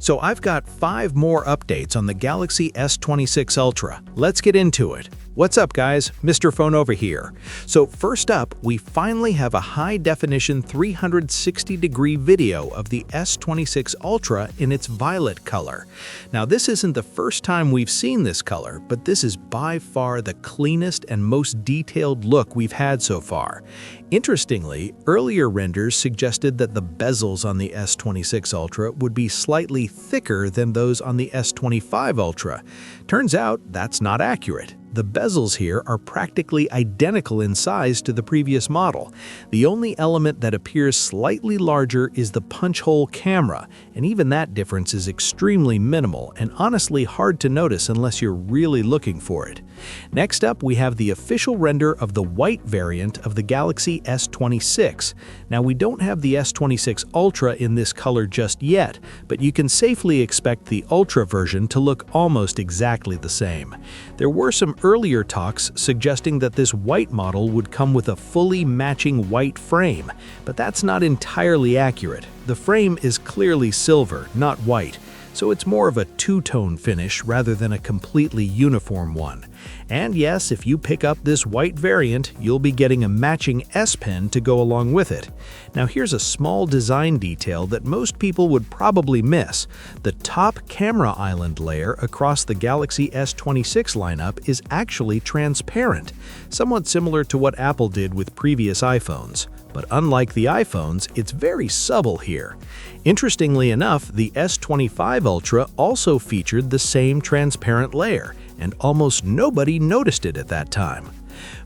So I've got 5 more updates on the Galaxy S26 Ultra. Let's get into it. What's up guys, Mr. Phone over here. So first up, we finally have a high-definition 360-degree video of the S26 Ultra in its violet color. Now this isn't the first time we've seen this color, but this is by far the cleanest and most detailed look we've had so far. Interestingly, earlier renders suggested that the bezels on the S26 Ultra would be slightly thicker than those on the S25 Ultra. Turns out that's not accurate. The bezels here are practically identical in size to the previous model. The only element that appears slightly larger is the punch hole camera, and even that difference is extremely minimal and honestly hard to notice unless you're really looking for it. Next up, we have the official render of the white variant of the Galaxy S26. Now, we don't have the S26 Ultra in this color just yet, but you can safely expect the Ultra version to look almost exactly the same. There were some earlier talks suggesting that this white model would come with a fully matching white frame, but that's not entirely accurate. The frame is clearly silver, not white, so it's more of a two-tone finish rather than a completely uniform one. And yes, if you pick up this white variant, you'll be getting a matching S Pen to go along with it. Now here's a small design detail that most people would probably miss. The top camera island layer across the Galaxy S26 lineup is actually transparent, somewhat similar to what Apple did with previous iPhones. But unlike the iPhones, it's very subtle here. Interestingly enough, the S25 Ultra also featured the same transparent layer, and almost nobody noticed it at that time.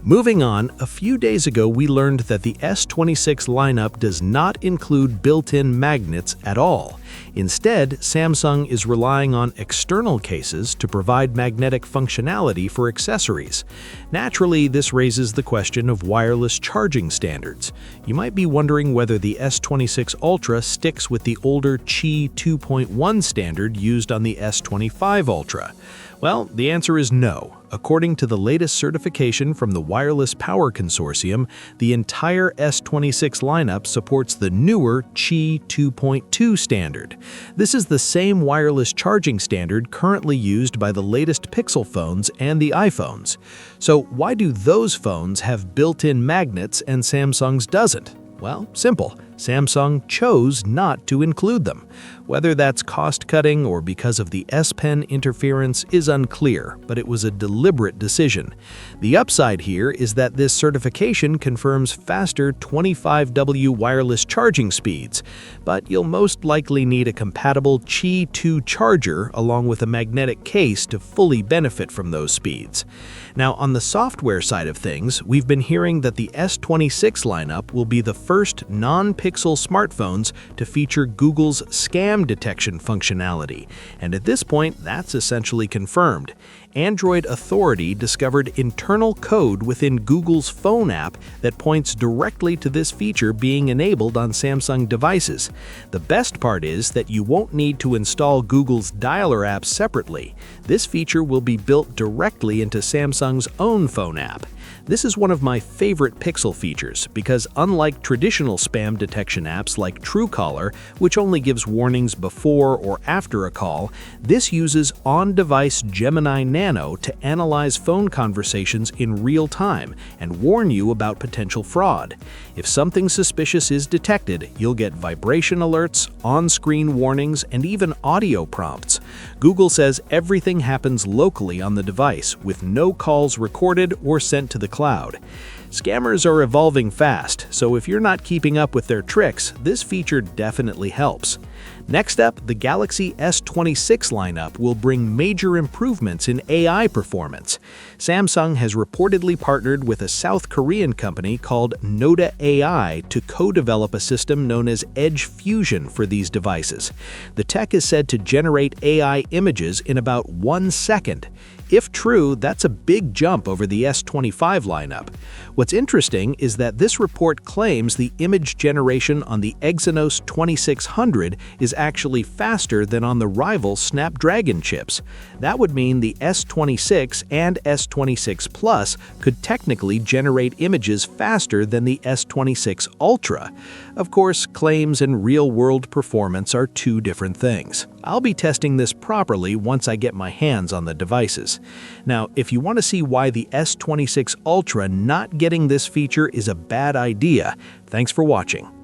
Moving on, a few days ago we learned that the S26 lineup does not include built-in magnets at all. Instead, Samsung is relying on external cases to provide magnetic functionality for accessories. Naturally, this raises the question of wireless charging standards. You might be wondering whether the S26 Ultra sticks with the older Qi 2.1 standard used on the S25 Ultra. Well, the answer is no. According to the latest certification from the Wireless Power Consortium, the entire S26 lineup supports the newer Qi 2.2 standard. This is the same wireless charging standard currently used by the latest Pixel phones and the iPhones. So why do those phones have built-in magnets and Samsung's doesn't? Well, simple. Samsung chose not to include them. Whether that's cost-cutting or because of the S Pen interference is unclear, but it was a deliberate decision. The upside here is that this certification confirms faster 25W wireless charging speeds, but you'll most likely need a compatible Qi 2 charger along with a magnetic case to fully benefit from those speeds. Now, on the software side of things, we've been hearing that the S26 lineup will be the first non-Pixel smartphones to feature Google's scam detection functionality, and at this point, that's essentially confirmed. Android Authority discovered internal code within Google's phone app that points directly to this feature being enabled on Samsung devices. The best part is that you won't need to install Google's dialer app separately. This feature will be built directly into Samsung's own phone app. This is one of my favorite Pixel features because unlike traditional spam detection apps like Truecaller, which only gives warnings before or after a call, this uses on-device Gemini Nano to analyze phone conversations in real time and warn you about potential fraud. If something suspicious is detected, you'll get vibration alerts, on-screen warnings, and even audio prompts. Google says everything happens locally on the device, with no calls recorded or sent to the cloud. Scammers are evolving fast, so if you're not keeping up with their tricks, this feature definitely helps. Next up, the Galaxy S26 lineup will bring major improvements in AI performance. Samsung has reportedly partnered with a South Korean company called Noda AI to co-develop a system known as Edge Fusion for these devices. The tech is said to generate AI images in about 1 second. If true, that's a big jump over the S25 lineup. What's interesting is that this report claims the image generation on the Exynos 2600 is actually faster than on the rival Snapdragon chips. That would mean the S26 and S26 Plus could technically generate images faster than the S26 Ultra. Of course, claims and real-world performance are two different things. I'll be testing this properly once I get my hands on the devices. Now, if you want to see why the S26 Ultra not getting this feature is a bad idea, thanks for watching.